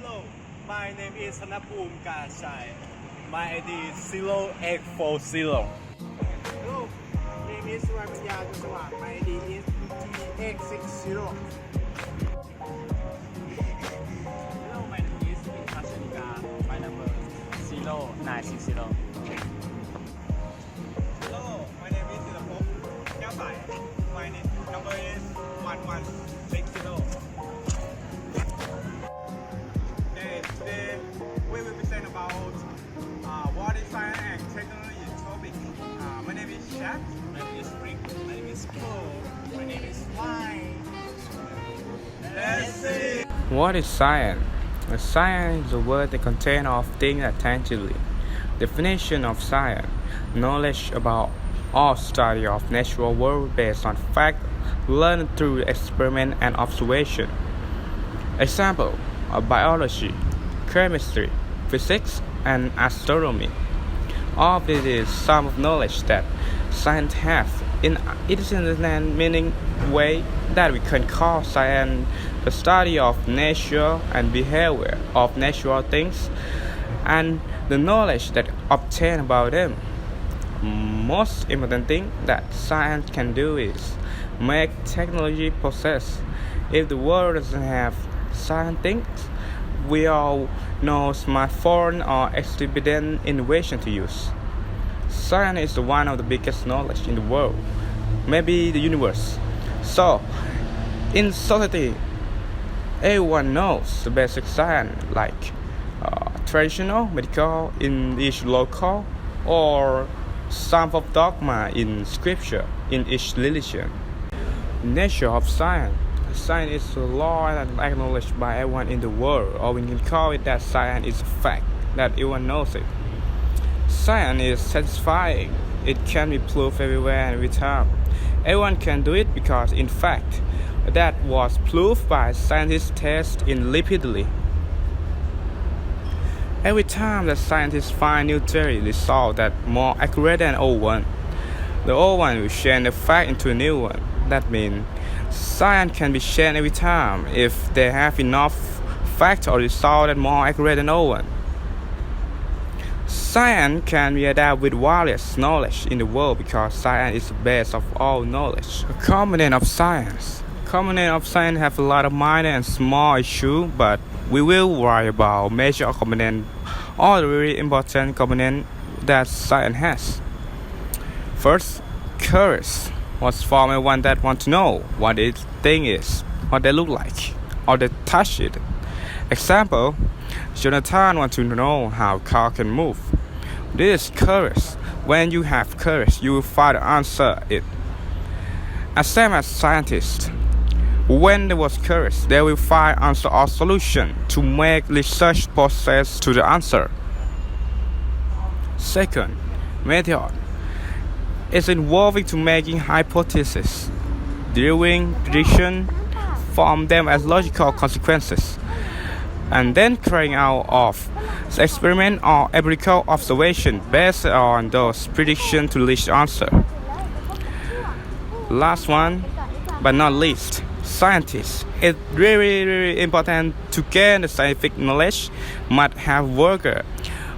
Hello, my name is Hanapum Kashai. My ID is 0840. Hello, my name is Ramanya Kusawat. My ID is TX60. Hello, my name is Kashanika. My number 0960. Hello, my name is Silapop Kyasai. My number is 1160. Today we will present about what is science and technology topic. My name is Shaq. My name is Rick. My name is Paul. My name is Wine. Let's see. What is science? Science is a word that contains of things that tangibly. Definition of science: knowledge about all study of natural world based on fact learned through experiment and observation. Example: biology, chemistry, physics, and astronomy. All of it is some of knowledge that science has. It is in a meaning way that we can call science the study of nature and behavior of natural things and the knowledge that obtained about them. Most important thing that science can do is make technology process. If the world doesn't have science things, we all know smartphone or expedient innovation to use. Science is one of the biggest knowledge in the world, maybe the universe. So, in society, everyone knows the basic science like traditional, medical in each local, or some of dogma in scripture in each religion. Nature of science. Science is a law and acknowledged by everyone in the world, or we can call it that science is a fact, that everyone knows it. Science is satisfying. It can be proved everywhere and every time. Everyone can do it because, in fact, that was proved by scientists' tests in repeatedly. Every time that scientists find new theory, they solve that more accurate than old one. The old one will change the fact into a new one. That means science can be changed every time if they have enough facts or result that more accurate than old one. Science can be adapted with various knowledge in the world because science is the base of all knowledge. A component of science. Component of science have a lot of minor and small issues, but we will worry about major component, all the really important component that science has. First, curious. What's for everyone that want to know what this thing is, what they look like, or they touch it. Example, Jonathan wants to know how a car can move. This is curious. When you have courage, you will find the answer it. As same as scientists, when they was curious, they will find answer or solution to make research process to the answer. Second, method. It's involving to making hypotheses, drawing prediction, form them as logical consequences, and then carrying out of experiment or empirical observation based on those predictions to reach the answer. Last one, but not least, scientists. It's really important to gain the scientific knowledge, must have worker.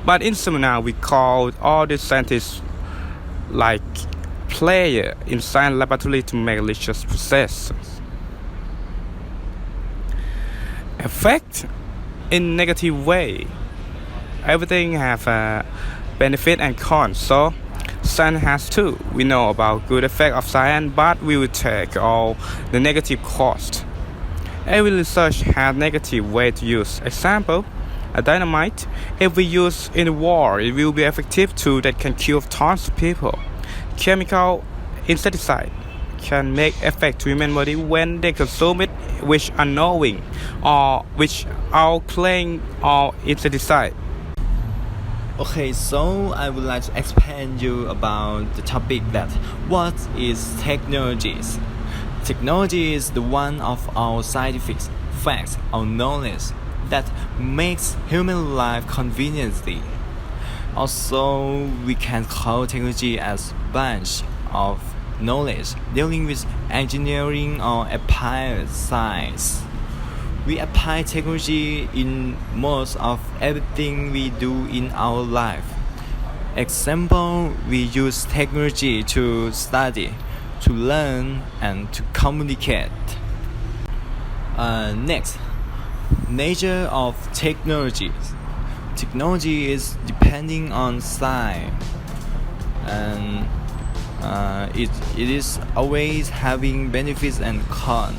But in seminar we call all the scientists like player in science laboratory to make research process. Effect in negative way. Everything have a benefit and con, so science has too. We know about good effect of science, but we will take all the negative cost. Every research has negative way to use. Example, a dynamite. If we use in the war, it will be effective tool that can kill tons of people. Chemical insecticide can make effect to human body when they consume it, which unknowing, or which are playing or insecticide. Okay, so I would like to explain you about the topic that what is technologies. Technology is the one of our scientific facts or knowledge that makes human life conveniently. Also, we can call technology as bunch of knowledge dealing with engineering or applied science. We apply technology in most of everything we do in our life. Example, we use technology to study, to learn, and to communicate. Next, nature of technologies. Technology is depending on science, and it is always having benefits and cons.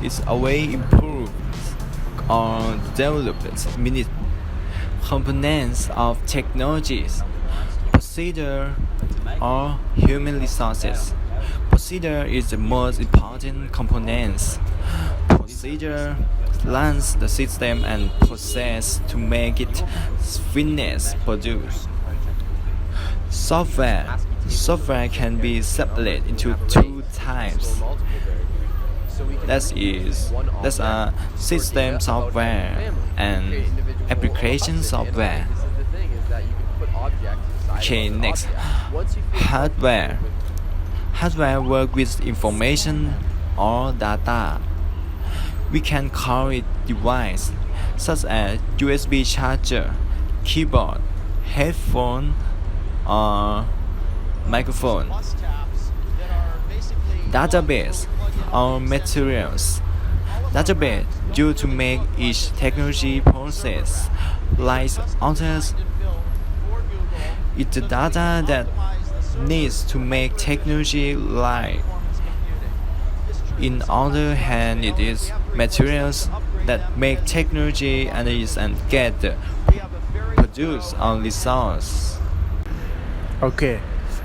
It's always improved or developed many components of technologies. Procedure or human resources. Procedure is the most important component. Procedure runs the system and process to make it finished produce. Software. Software can be separated into two types. That's system software and application software. Okay, next, hardware. Hardware work with information or data. We can call it device such as USB charger, keyboard, headphone, or microphone. Database or materials. Database used to make each technology process like others. It's the data that needs to make technology right. In other hand, it is materials that make technology analyze and get produce on resource. Okay,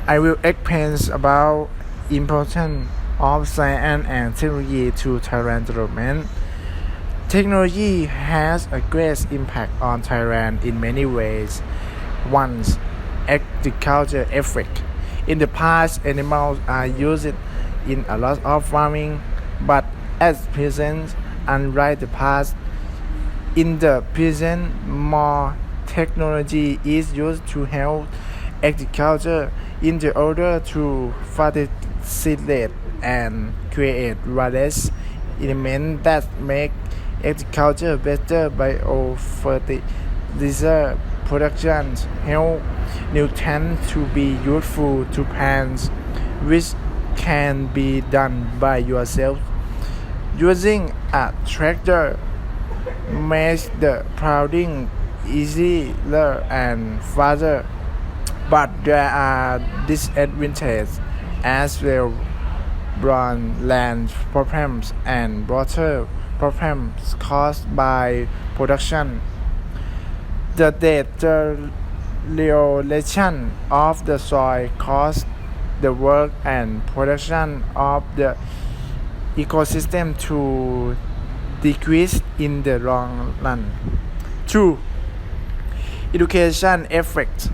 I will explain about importance of science and technology to Thailand development. Technology has a great impact on Thailand in many ways. One, agriculture effect. In the past, animals are used in a lot of farming, but at present, unlike the past, in the present, more technology is used to help agriculture in the order to facilitate and create various elements that make agriculture better. Biofertilizer production help nutrients to be useful to plants, which can be done by yourself. Using a tractor makes the plowing easier and faster, but there are disadvantages as well. Brown land problems and water problems caused by production. The deterioration of the soil causes the work and production of the ecosystem to decrease in the long run. 2. Education effect.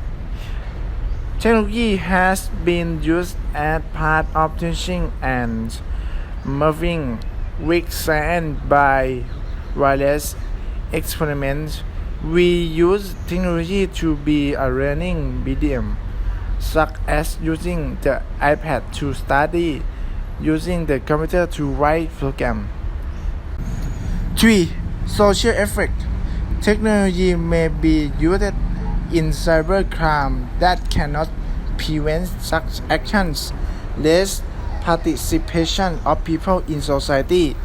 Technology has been used as part of teaching and moving with science by various experiments. We use technology to be a learning medium, such as using the iPad to study, using the computer to write programs. 3. Social effect. Technology may be used in cybercrime that cannot prevent such actions. Less participation of people in society.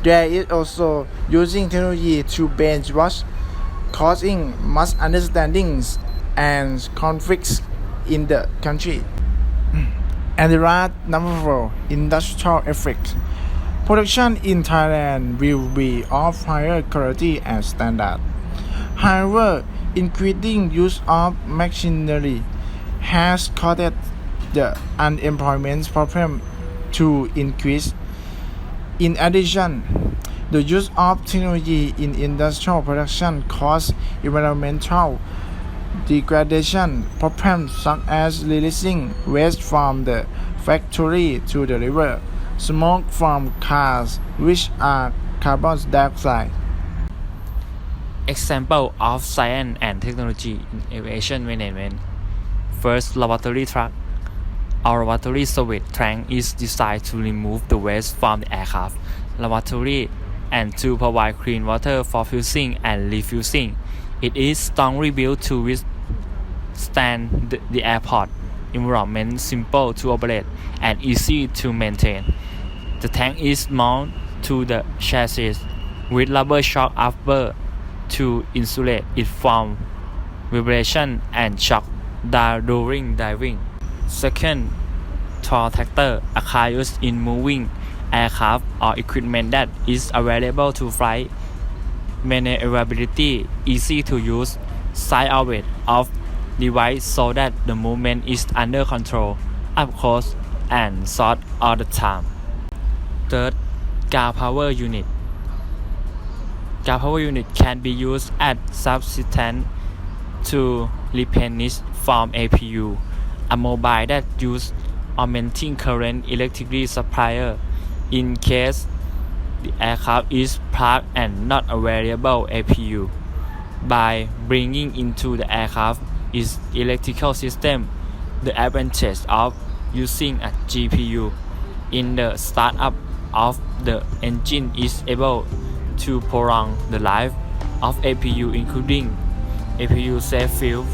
There is also using technology to brainwash, causing misunderstandings and conflicts in the country. And the last, number 4, industrial effect. Production in Thailand will be of higher quality and standard. However, increasing use of machinery has caused the unemployment problem to increase. In addition, the use of technology in industrial production causes environmental degradation problems such as releasing waste from the factory to the river, smoke from cars which are carbon dioxide. Example of science and technology in aviation management. First, laboratory truck. Our laboratory service tank is designed to remove the waste from the aircraft. Laboratory and to provide clean water for fusing and refusing. It is strongly built to withstand the airport environment, simple to operate and easy to maintain. The tank is mounted to the chassis with rubber shock absorber to insulate it from vibration and shock during diving. Second, tow tractor, a car used in moving aircraft or equipment that is available to fly. Maneuverability, easy to use, side orbit of device so that the movement is under control, up close and short all the time. Third, car power unit. Car power unit can be used as substitute to replenish from APU, a mobile that uses augmenting current electricity supplier in case the aircraft is parked and not available APU. By bringing into the aircraft its electrical system, the advantage of using a GPU in the startup of the engine is able to prolong the life of APU, including APU safe fuel